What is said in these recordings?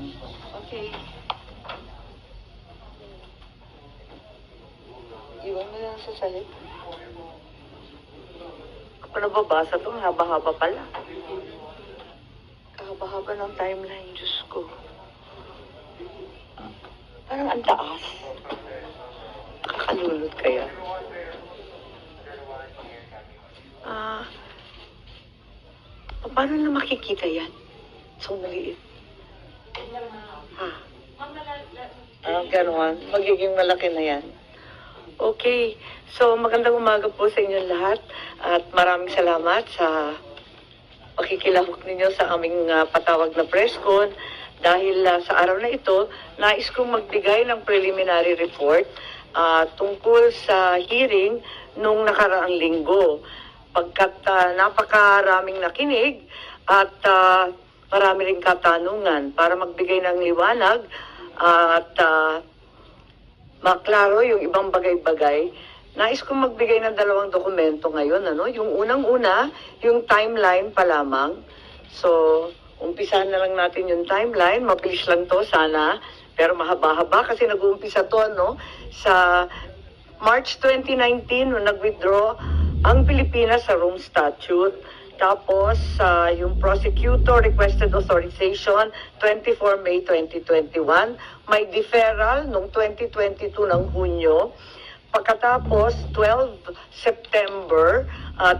Okay. Iwan mo lang sa sahig. Ako nababasa to, haba-haba pala. Kahaba-haba ng timeline, Diyos ko. Parang ang taas. Nakakalulot kaya. Paano na makikita yan? So maliit. Gano'n. Magiging malaki na yan. Okay. So, magandang umaga po sa inyong lahat. At maraming salamat sa pakikilahok ninyo sa aming patawag na press con. Dahil sa araw na ito, nais kong magbigay ng preliminary report tungkol sa hearing nung nakaraang linggo. Pagkat napakaraming nakinig at marami ring katanungan para magbigay ng liwanag at maklaro yung ibang bagay-bagay. Nais kong magbigay ng dalawang dokumento ngayon. Yung unang-una, yung timeline pa lamang. So, umpisahan na lang natin yung timeline. Mabilis lang to sana. Pero mahaba-haba kasi nag-uumpisa to sa March 2019 nung nag-withdraw ang Pilipinas sa Rome Statute. Tapos, yung prosecutor requested authorization 24 May 2021. May deferral noong 2022 ng Hunyo. Pagkatapos, 12 September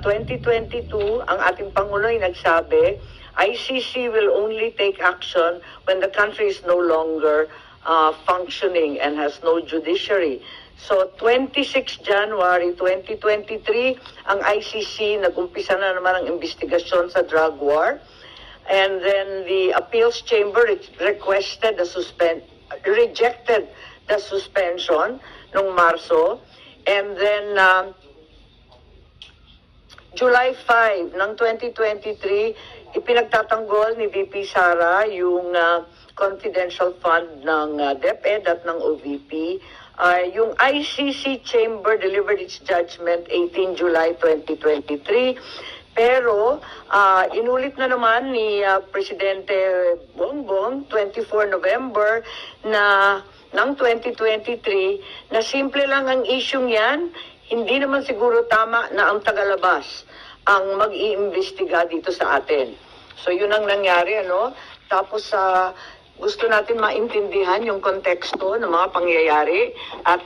2022, ang ating Pangulo ay nagsabi, ICC will only take action when the country is no longer functioning and has no judiciary. So, 26 January 2023, ang ICC nag-umpisa na naman ang investigasyon sa drug war. And then the appeals chamber rejected the suspension noong Marso. And then July 5 ng 2023, ipinagtatanggol ni VP Sara yung confidential fund ng DepEd at ng OVP. Yung ICC chamber delivered its judgment 18 July 2023. Pero inulit na naman ni Presidente Bongbong 24 November ng 2023 na simple lang ang isyung yan. Hindi naman siguro tama na ang tagalabas ang mag-iimbestiga dito sa atin. So yun ang nangyari, Tapos gusto natin maintindihan yung konteksto ng mga pangyayari. At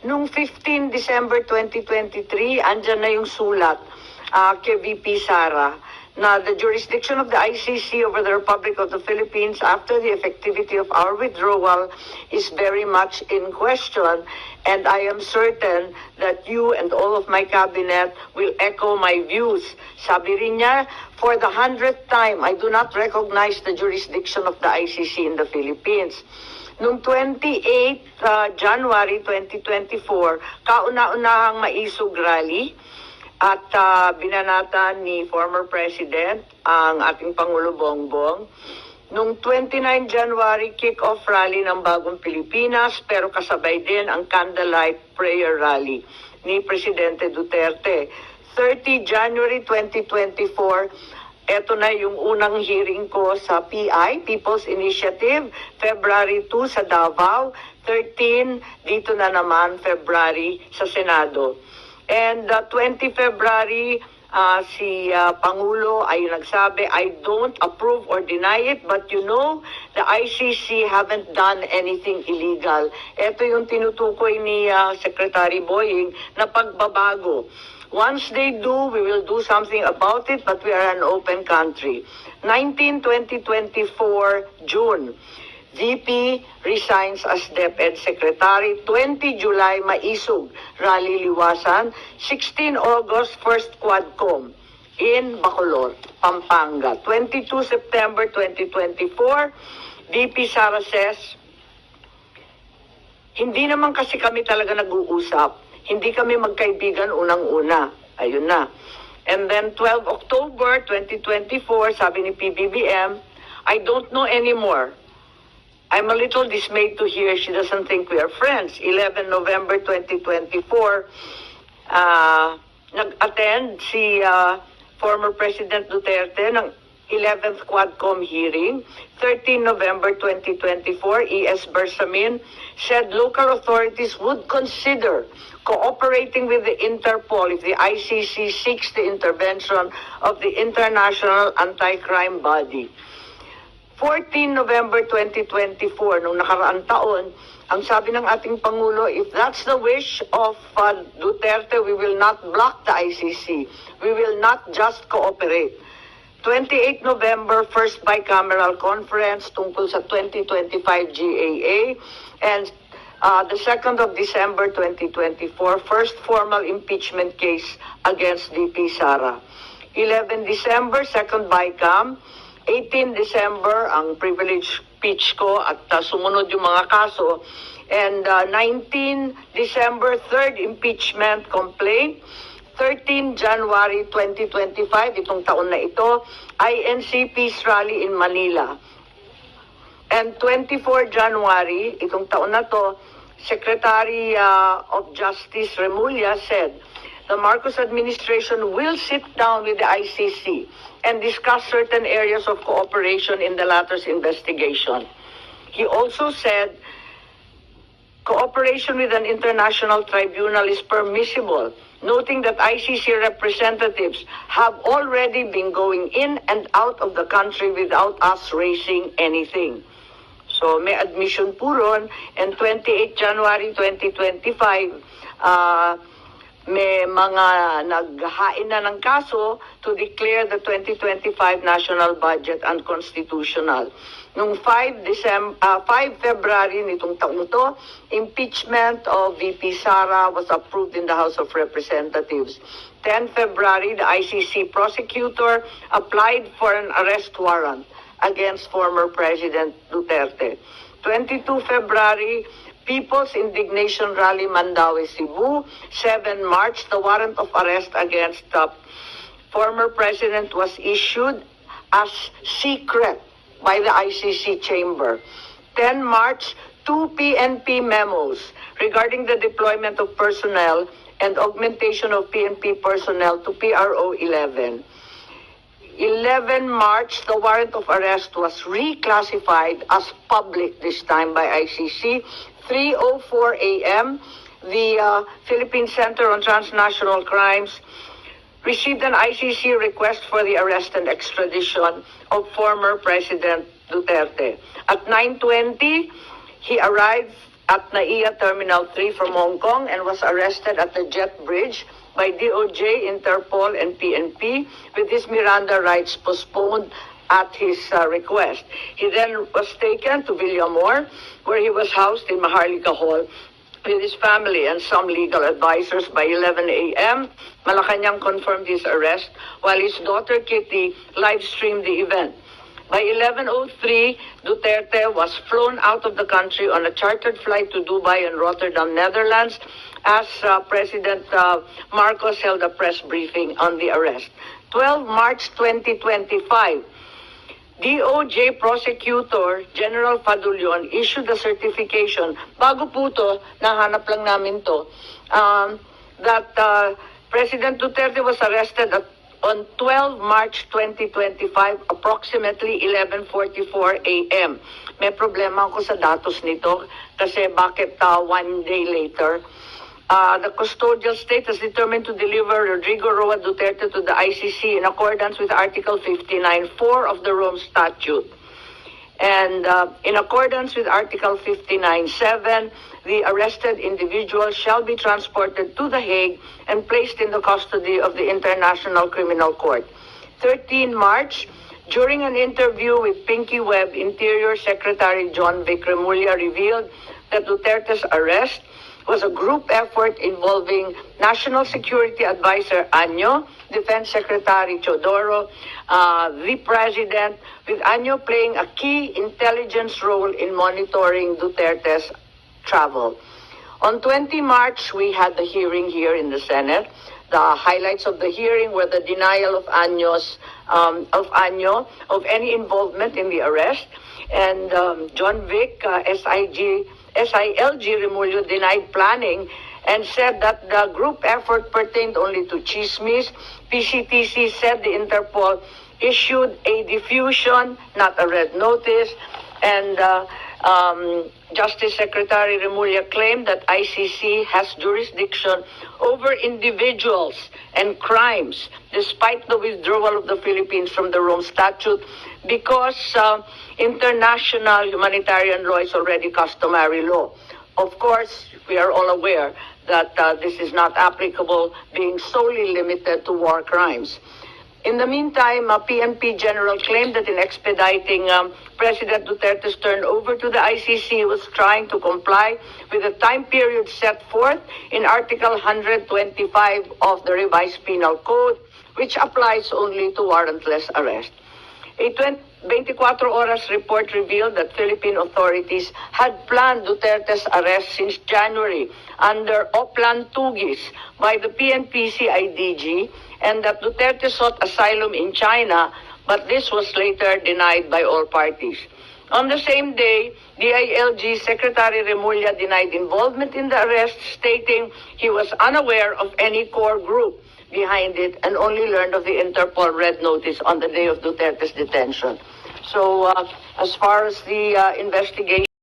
nung 15 December 2023, andyan na yung sulat kay VP Sara na the jurisdiction of the ICC over the Republic of the Philippines after the effectivity of our withdrawal is very much in question. And I am certain that you and all of my cabinet will echo my views. Sabi rin niya, for the 100th time, I do not recognize the jurisdiction of the ICC in the Philippines. Noong 28 January 2024, kauna-unahang maisog rally at binanata ni former President ang ating Pangulo Bongbong. Noong 29 January, kick-off rally ng Bagong Pilipinas, pero kasabay din ang candlelight prayer rally ni Presidente Duterte. 30 January 2024, eto na yung unang hearing ko sa PI, People's Initiative, February 2 sa Davao, 13 dito na naman February sa Senado. And 20 February, si Pangulo ay nagsabi, I don't approve or deny it, but the ICC haven't done anything illegal. Ito yung tinutukoy ni Secretary Boying na pagbabago. Once they do, we will do something about it, but we are an open country. 19-2024, June. VP resigns as DepEd Secretary. 20 July, maisog, rally liwasan. 16 August, first Quadcom in Bacolod, Pampanga. 22 September 2024, VP Sara says, hindi naman kasi kami talaga nag-uusap. Hindi kami magkaibigan unang-una. Ayun na. And then 12 October 2024, sabi ni PBBM, I don't know anymore. I'm a little dismayed to hear she doesn't think we are friends. 11 November 2024, nag-attend si former President Duterte ng 11th Quadcom hearing. 13 November 2024, E.S. Bersamin said local authorities would consider cooperating with the Interpol if the ICC seeks the intervention of the International Anti-Crime Body. 14 November 2024, nung nakaraang taon, ang sabi ng ating Pangulo, if that's the wish of Duterte, we will not block the ICC. We will not just cooperate. 28 November, first bicameral conference tungkol sa 2025 GAA. And the 2nd of December 2024, first formal impeachment case against VP Sara. 11 December, second BICAM. 18 December, ang privilege speech ko at sumunod yung mga kaso. And 19 December, third impeachment complaint. 13 January 2025, itong taon na ito, INC Peace Rally in Manila. And 24 January, itong taon na to, Secretary of Justice Remulla said, the Marcos administration will sit down with the ICC and discuss certain areas of cooperation in the latter's investigation. He also said cooperation with an international tribunal is permissible, noting that ICC representatives have already been going in and out of the country without us raising anything. So may admission po ron, and 28 January 2025, may mga naghain na ng kaso to declare the 2025 national budget unconstitutional. Noong 5 February nitong taong to, impeachment of VP Sara was approved in the House of Representatives. 10 February, the ICC prosecutor applied for an arrest warrant against former President Duterte. 22 February, People's Indignation Rally Mandaue, Cebu. 7 March, the warrant of arrest against the former president was issued as secret by the ICC chamber. 10 March, 2 PNP memos regarding the deployment of personnel and augmentation of PNP personnel to PRO 11. 11 March, the warrant of arrest was reclassified as public this time by ICC. 3:04 a.m., the Philippine Center on Transnational Crimes received an ICC request for the arrest and extradition of former President Duterte. At 9:20, he arrived at NAIA Terminal 3 from Hong Kong and was arrested at the Jet Bridge by DOJ, Interpol, and PNP with his Miranda rights postponed at his request. He then was taken to Villamor, where he was housed in Maharlika Hall with his family and some legal advisors. By 11 a.m., Malacanang confirmed his arrest, while his daughter Kitty live-streamed the event. By 11:03, Duterte was flown out of the country on a chartered flight to Dubai and Rotterdam, Netherlands, as President Marcos held a press briefing on the arrest. 12 March 2025, DOJ Prosecutor General Fadulion issued a certification, bago po to, nahanap lang namin to, that President Duterte was arrested on 12 March 2025, approximately 11:44 a.m. May problema ako sa datos nito kasi bakit 1 day later? The custodial state has determined to deliver Rodrigo Roa Duterte to the ICC in accordance with Article 59.4 of the Rome Statute. And in accordance with Article 59.7, the arrested individual shall be transported to The Hague and placed in the custody of the International Criminal Court. 13 March, during an interview with Pinky Webb, Interior Secretary John Vic Remulla revealed that Duterte's arrest was a group effort involving National Security Advisor Anyo, Defense Secretary Chodoro, the President, with Anyo playing a key intelligence role in monitoring Duterte's travel. On 20 March, we had the hearing here in the Senate. The highlights of the hearing were the denial of Anyo of any involvement in the arrest, and John Vic, SILG Remulla denied planning and said that the group effort pertained only to chismis. PCTC said the Interpol issued a diffusion, not a red notice, and Justice Secretary Remulla claimed that ICC has jurisdiction over individuals and crimes despite the withdrawal of the Philippines from the Rome Statute because international humanitarian law is already customary law. Of course, we are all aware that this is not applicable, being solely limited to war crimes. In the meantime, PNP General claimed that in expediting President Duterte's turnover to the ICC, he was trying to comply with the time period set forth in Article 125 of the Revised Penal Code, which applies only to warrantless arrest. A 24 Horas report revealed that Philippine authorities had planned Duterte's arrest since January under Oplan Tugis by the PNP-CIDG, and that Duterte sought asylum in China, but this was later denied by all parties. On the same day, DILG Secretary Remulla denied involvement in the arrest, stating he was unaware of any core group behind it and only learned of the Interpol red notice on the day of Duterte's detention. So as far as the investigation